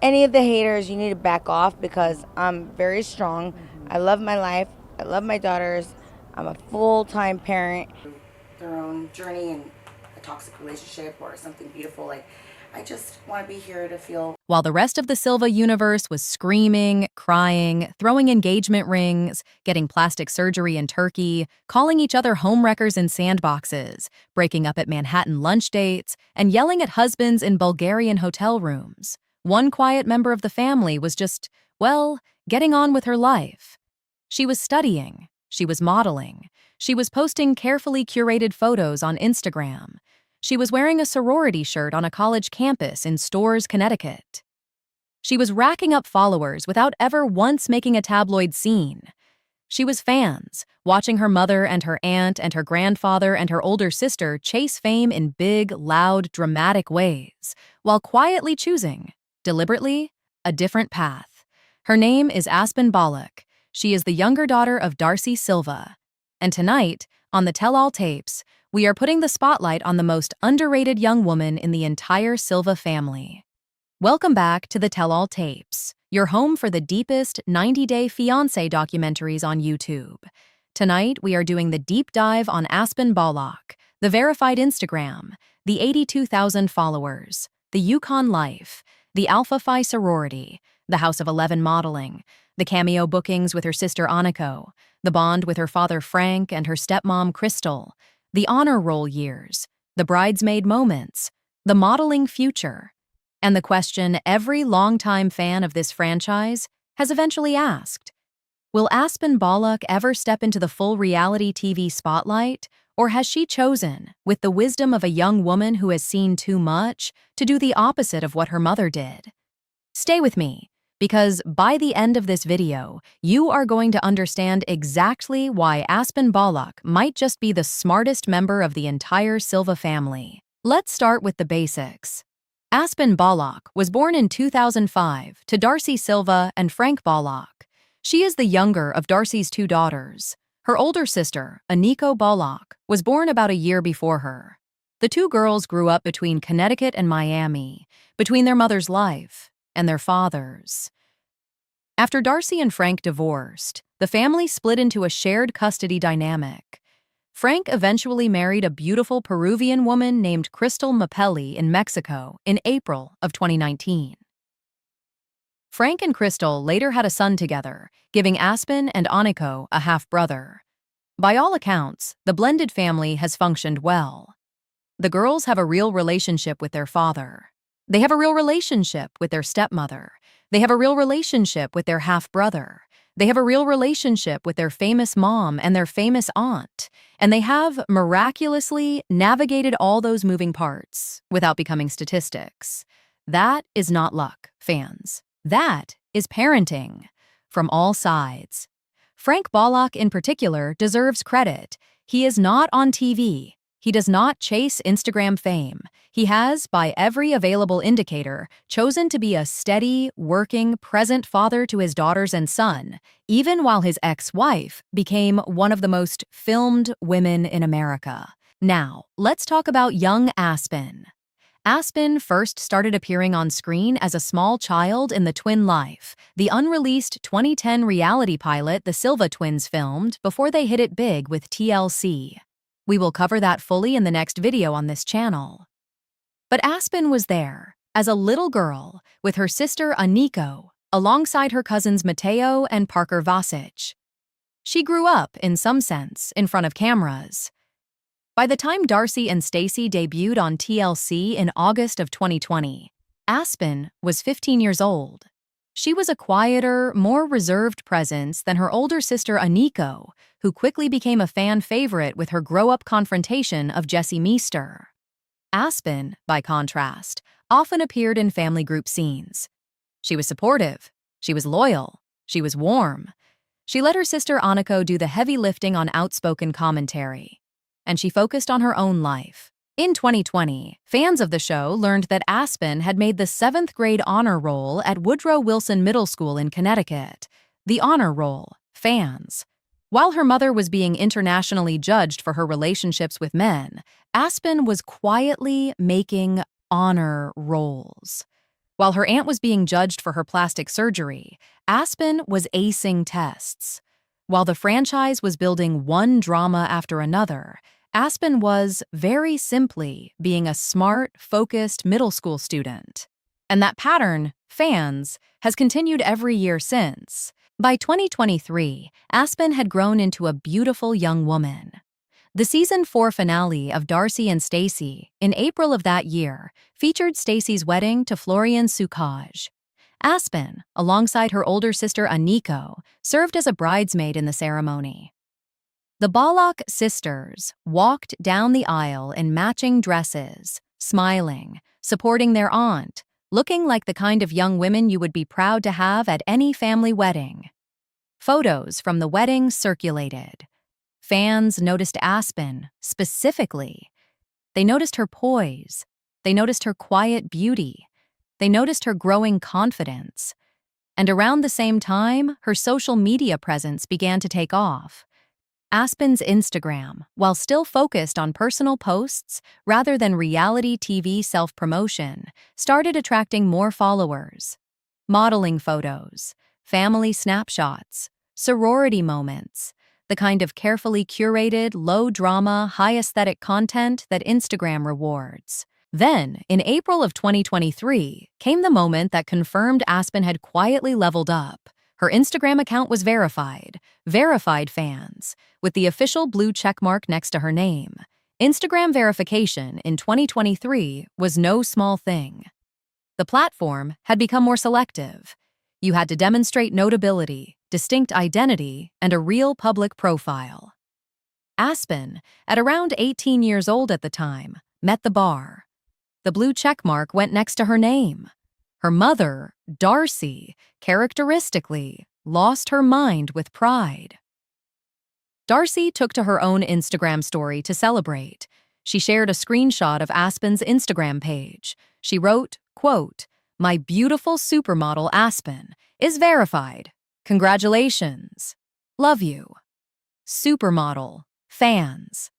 Any of the haters, you need to back off because I'm very strong. I love my life. I love my daughters. I'm a full-time parent. Their own journey in a toxic relationship or something beautiful. Like, I just want to be here to feel. While the rest of the Silva universe was screaming, crying, throwing engagement rings, getting plastic surgery in Turkey, calling each other homewreckers in sandboxes, breaking up at Manhattan lunch dates, and yelling at husbands in Bulgarian hotel rooms, one quiet member of the family was just, well, getting on with her life. She was studying. She was modeling. She was posting carefully curated photos on Instagram. She was wearing a sorority shirt on a college campus in Storrs, Connecticut. She was racking up followers without ever once making a tabloid scene. She was fans, watching her mother and her aunt and her grandfather and her older sister chase fame in big, loud, dramatic ways, while quietly choosing, deliberately, a different path. Her name is Aspen Bollok. She is the younger daughter of Darcey Silva. And tonight, on the Tell All Tapes, we are putting the spotlight on the most underrated young woman in the entire Silva family. Welcome back to the Tell All Tapes, your home for the deepest 90-day Fiancé documentaries on YouTube. Tonight, we are doing the deep dive on Aspen Bollok, the verified Instagram, the 82,000 followers, the UConn life, the Alpha Phi sorority, the House of 11 modeling, the Cameo bookings with her sister Aniko, the bond with her father Frank and her stepmom Crystal, the honor roll years, the bridesmaid moments, the modeling future, and the question every longtime fan of this franchise has eventually asked: will Aspen Bollok ever step into the full reality TV spotlight, or has she chosen, with the wisdom of a young woman who has seen too much, to do the opposite of what her mother did? Stay with me, because by the end of this video, you are going to understand exactly why Aspen Bollok might just be the smartest member of the entire Silva family. Let's start with the basics. Aspen Bollok was born in 2005 to Darcey Silva and Frank Bollok. She is the younger of Darcey's two daughters. Her older sister, Aniko Bollok, was born about a year before her. The two girls grew up between Connecticut and Miami, between their mother's life and their father's. After Darcey and Frank divorced, the family split into a shared custody dynamic. Frank eventually married a beautiful Peruvian woman named Crystal Mapelli in Mexico in April of 2019. Frank and Crystal later had a son together, giving Aspen and Aniko a half-brother. By all accounts, the blended family has functioned well. The girls have a real relationship with their father. They have a real relationship with their stepmother. They have a real relationship with their half-brother. They have a real relationship with their famous mom and their famous aunt. And they have miraculously navigated all those moving parts without becoming statistics. That is not luck, fans. That is parenting from all sides. Frank Bollok in particular deserves credit. He is not on TV. He does not chase Instagram fame. He has, by every available indicator, chosen to be a steady, working, present father to his daughters and son, even while his ex-wife became one of the most filmed women in America. Now, let's talk about young Aspen. Aspen first started appearing on screen as a small child in The Twin Life, the unreleased 2010 reality pilot the Silva twins filmed before they hit it big with TLC. We will cover that fully in the next video on this channel. But Aspen was there, as a little girl, with her sister Aniko, alongside her cousins Mateo and Parker Vasic. She grew up, in some sense, in front of cameras. By the time Darcey and Stacey debuted on TLC in August of 2020, Aspen was 15 years old. She was a quieter, more reserved presence than her older sister Aniko, who quickly became a fan favorite with her grow-up confrontation of Jesse Meester. Aspen, by contrast, often appeared in family group scenes. She was supportive. She was loyal. She was warm. She let her sister Aniko do the heavy lifting on outspoken commentary. And she focused on her own life. In 2020, fans of the show learned that Aspen had made the 7th grade honor roll at Woodrow Wilson Middle School in Connecticut. The honor roll, fans. While her mother was being internationally judged for her relationships with men, Aspen was quietly making honor rolls. While her aunt was being judged for her plastic surgery, Aspen was acing tests. While the franchise was building one drama after another, Aspen was, very simply, being a smart, focused middle school student. And that pattern, fans, has continued every year since. By 2023, Aspen had grown into a beautiful young woman. The season 4 finale of Darcey and Stacey, in April of that year, featured Stacey's wedding to Florian Sucaj. Aspen, alongside her older sister Aniko, served as a bridesmaid in the ceremony. The Bollok sisters walked down the aisle in matching dresses, smiling, supporting their aunt, looking like the kind of young women you would be proud to have at any family wedding. Photos from the wedding circulated. Fans noticed Aspen, specifically. They noticed her poise. They noticed her quiet beauty. They noticed her growing confidence. And around the same time, her social media presence began to take off. Aspen's Instagram, while still focused on personal posts rather than reality TV self-promotion, started attracting more followers. Modeling photos, family snapshots, sorority moments, the kind of carefully curated, low-drama, high-aesthetic content that Instagram rewards. Then, in April of 2023, came the moment that confirmed Aspen had quietly leveled up. Her Instagram account was verified fans, with the official blue checkmark next to her name. Instagram verification in 2023 was no small thing. The platform had become more selective. You had to demonstrate notability, distinct identity, and a real public profile. Aspen, at around 18 years old at the time, met the bar. The blue checkmark went next to her name. Her mother, Darcey, characteristically, lost her mind with pride. Darcey took to her own Instagram story to celebrate. She shared a screenshot of Aspen's Instagram page. She wrote, quote, "My beautiful supermodel Aspen is verified. Congratulations. Love you." Supermodel, fans.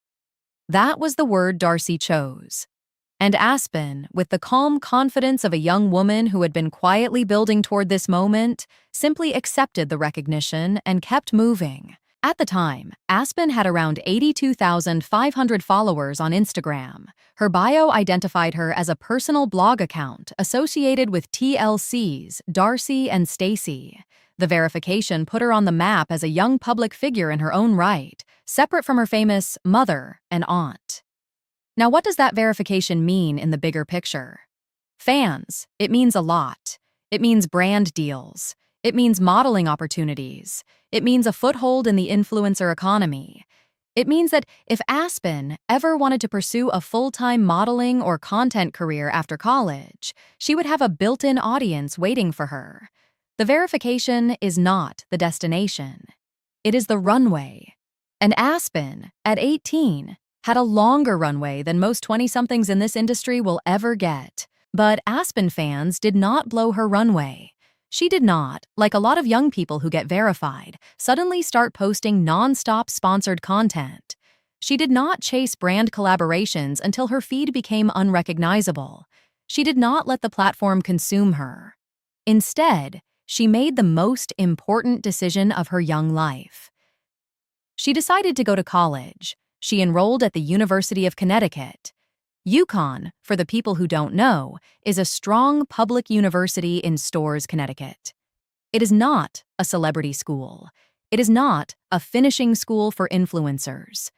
That was the word Darcey chose. And Aspen, with the calm confidence of a young woman who had been quietly building toward this moment, simply accepted the recognition and kept moving. At the time, Aspen had around 82,500 followers on Instagram. Her bio identified her as a personal blog account associated with TLC's Darcey and Stacey. The verification put her on the map as a young public figure in her own right, separate from her famous mother and aunt. Now, what does that verification mean in the bigger picture? Fans, it means a lot. It means brand deals. It means modeling opportunities. It means a foothold in the influencer economy. It means that if Aspen ever wanted to pursue a full-time modeling or content career after college, she would have a built-in audience waiting for her. The verification is not the destination. It is the runway. And Aspen, at 18, had a longer runway than most 20-somethings in this industry will ever get. But Aspen fans did not blow her runway. She did not, like a lot of young people who get verified, suddenly start posting non-stop sponsored content. She did not chase brand collaborations until her feed became unrecognizable. She did not let the platform consume her. Instead, she made the most important decision of her young life. She decided to go to college. She enrolled at the University of Connecticut. UConn, for the people who don't know, is a strong public university in Storrs, Connecticut. It is not a celebrity school. It is not a finishing school for influencers.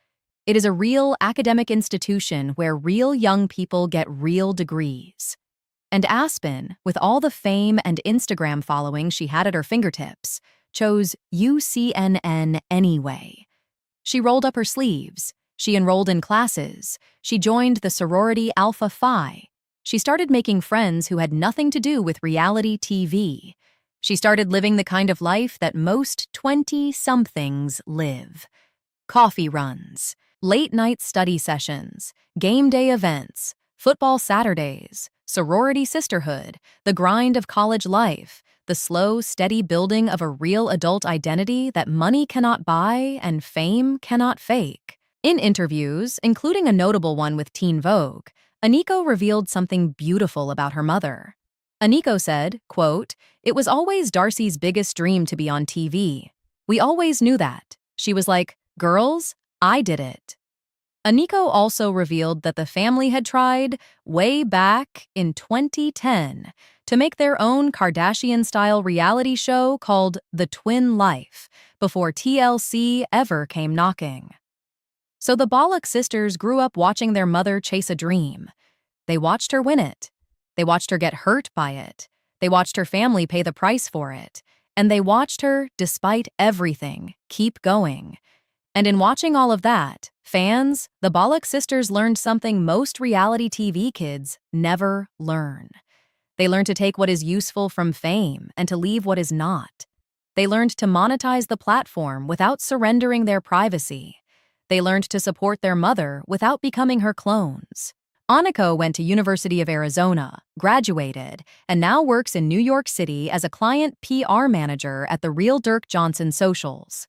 It is a real academic institution where real young people get real degrees. And Aspen, with all the fame and Instagram following she had at her fingertips, chose UCNN anyway. She rolled up her sleeves. She enrolled in classes. She joined the sorority Alpha Phi. She started making friends who had nothing to do with reality TV. She started living the kind of life that most 20-somethings live. Coffee runs, late-night study sessions, game day events, football Saturdays, sorority sisterhood, the grind of college life, the slow, steady building of a real adult identity that money cannot buy and fame cannot fake. In interviews, including a notable one with Teen Vogue, Aniko revealed something beautiful about her mother. Aniko said, quote, "It was always Darcey's biggest dream to be on TV. We always knew that. She was like, 'Girls, I did it.'" Aniko also revealed that the family had tried, way back in 2010, to make their own Kardashian-style reality show called The Twin Life, before TLC ever came knocking. So the Bollok sisters grew up watching their mother chase a dream. They watched her win it. They watched her get hurt by it. They watched her family pay the price for it. And they watched her, despite everything, keep going. And in watching all of that, fans, the Bollok sisters learned something most reality TV kids never learn. They learned to take what is useful from fame and to leave what is not. They learned to monetize the platform without surrendering their privacy. They learned to support their mother without becoming her clones. Aniko went to University of Arizona, graduated, and now works in New York City as a client PR manager at the Real Dirk Johnson Socials.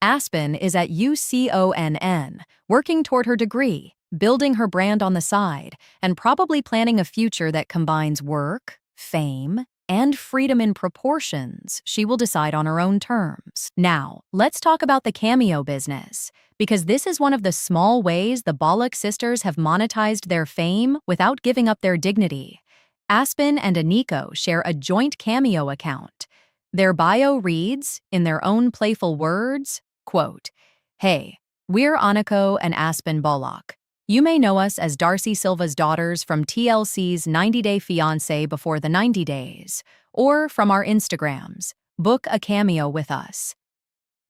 Aspen is at UConn, working toward her degree, building her brand on the side, and probably planning a future that combines work, fame, and freedom in proportions she will decide on her own terms. Now, let's talk about the Cameo business, because this is one of the small ways the Bollok sisters have monetized their fame without giving up their dignity. Aspen and Aniko share a joint Cameo account. Their bio reads, in their own playful words, quote, "Hey, we're Aniko and Aspen Bollok. You may know us as Darcey Silva's daughters from TLC's 90-Day Fiancé before the 90 days, or from our Instagrams. Book a cameo with us.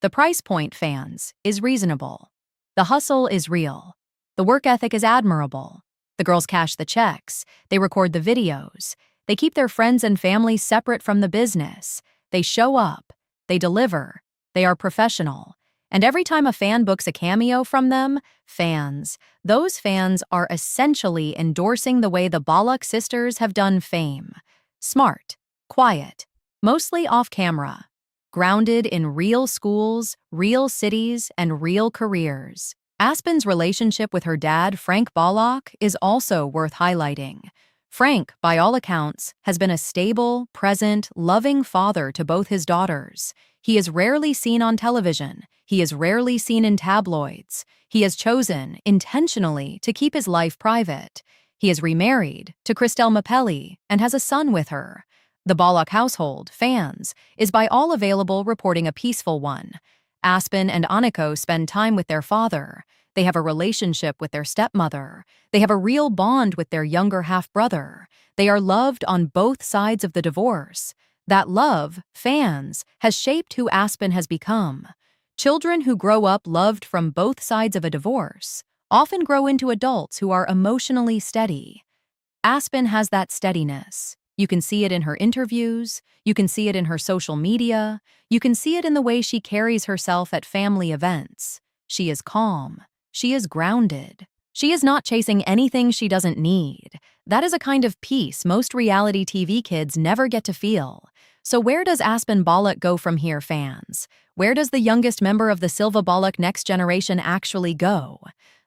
The price point, fans, is reasonable. The hustle is real. The work ethic is admirable. The girls cash the checks. They record the videos. They keep their friends and family separate from the business. They show up. They deliver. They are professional. And every time a fan books a cameo from them, those fans are essentially endorsing the way the Bollok sisters have done fame. Smart, quiet, mostly off camera, grounded in real schools, real cities, and real careers. Aspen's relationship with her dad, Frank Bollok, is also worth highlighting. Frank, by all accounts, has been a stable, present, loving father to both his daughters. He is rarely seen on television. He is rarely seen in tabloids. He has chosen, intentionally, to keep his life private. He is remarried to Christelle Mapelli and has a son with her. The Bollok household, is by all available reporting a peaceful one. Aspen and Aniko spend time with their father. They have a relationship with their stepmother. They have a real bond with their younger half-brother. They are loved on both sides of the divorce. That love, has shaped who Aspen has become. Children who grow up loved from both sides of a divorce often grow into adults who are emotionally steady. Aspen has that steadiness. You can see it in her interviews. You can see it in her social media. You can see it in the way she carries herself at family events. She is calm. She is grounded. She is not chasing anything she doesn't need. That is a kind of peace most reality TV kids never get to feel. So where does Aspen Bollok go from here, fans? Where does the youngest member of the Silva Bollok next generation actually go?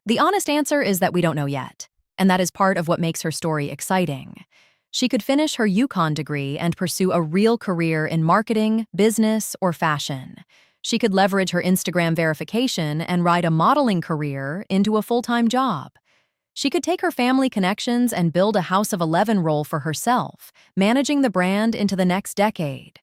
The honest answer is that we don't know yet, and that is part of what makes her story exciting. She could finish her UConn degree and pursue a real career in marketing, business, or fashion. She could leverage her Instagram verification and ride a modeling career into a full-time job. She could take her family connections and build a House of 11 role for herself, managing the brand into the next decade.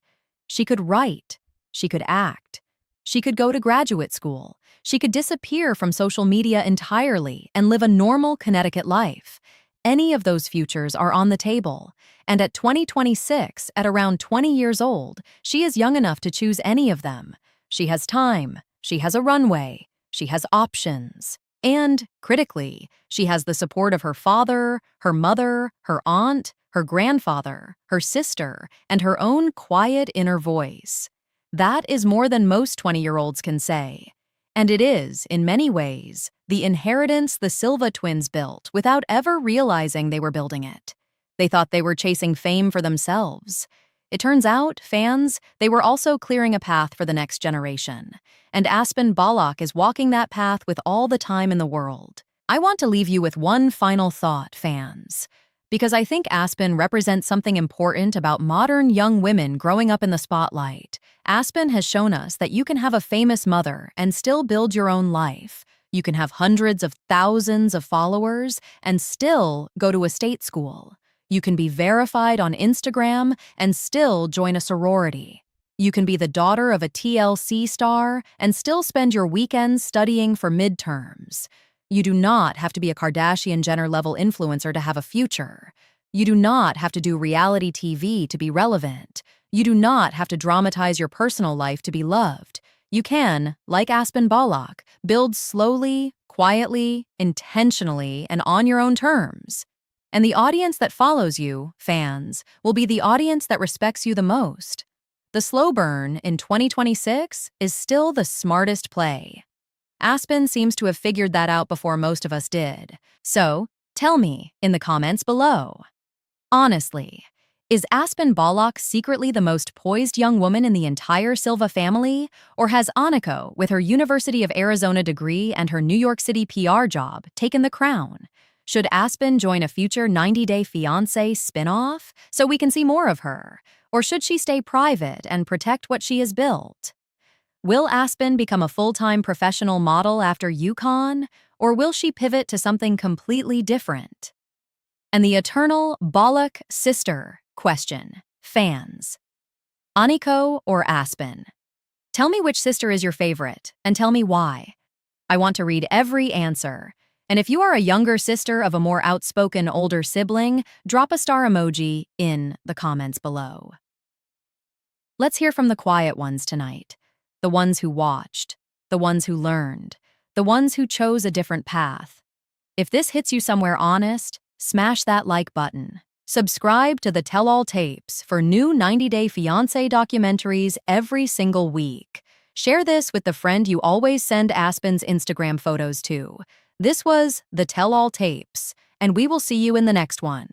She could write. She could act. She could go to graduate school. She could disappear from social media entirely and live a normal Connecticut life. Any of those futures are on the table. And at 2026, at around 20 years old, she is young enough to choose any of them. She has time. She has a runway. She has options. And, critically, she has the support of her father, her mother, her aunt, her grandfather, her sister, and her own quiet inner voice. That is more than most 20-year-olds can say. And it is, in many ways, the inheritance the Silva twins built without ever realizing they were building it. They thought they were chasing fame for themselves. It turns out, they were also clearing a path for the next generation. And Aspen Bollok is walking that path with all the time in the world. I want to leave you with one final thought, fans. because I think Aspen represents something important about modern young women growing up in the spotlight. Aspen has shown us that you can have a famous mother and still build your own life. You can have hundreds of thousands of followers and still go to a state school. You can be verified on Instagram and still join a sorority. You can be the daughter of a TLC star and still spend your weekends studying for midterms. You do not have to be a Kardashian-Jenner-level influencer to have a future. You do not have to do reality TV to be relevant. You do not have to dramatize your personal life to be loved. You can, like Aspen Bollok, build slowly, quietly, intentionally, and on your own terms. And the audience that follows you, fans, will be the audience that respects you the most. The slow burn in 2026 is still the smartest play. Aspen seems to have figured that out before most of us did. So, tell me in the comments below. Honestly, is Aspen Bollok secretly the most poised young woman in the entire Silva family? Or has Aniko, with her University of Arizona degree and her New York City PR job, taken the crown? Should Aspen join a future 90-Day Fiancé spin-off so we can see more of her? Or should she stay private and protect what she has built? Will Aspen become a full-time professional model after UConn, or will she pivot to something completely different? And the eternal Bollok sister question, fans. Aniko or Aspen? Tell me which sister is your favorite, and tell me why. I want to read every answer. And if you are a younger sister of a more outspoken older sibling, drop a star emoji in the comments below. Let's hear from the quiet ones tonight. The ones who watched, the ones who learned, the ones who chose a different path. If this hits you somewhere honest, smash that like button. Subscribe to the Tell All Tapes for new 90-Day Fiancé documentaries every single week. Share this with the friend you always send Aspen's Instagram photos to. This was the Tell All Tapes, and we will see you in the next one.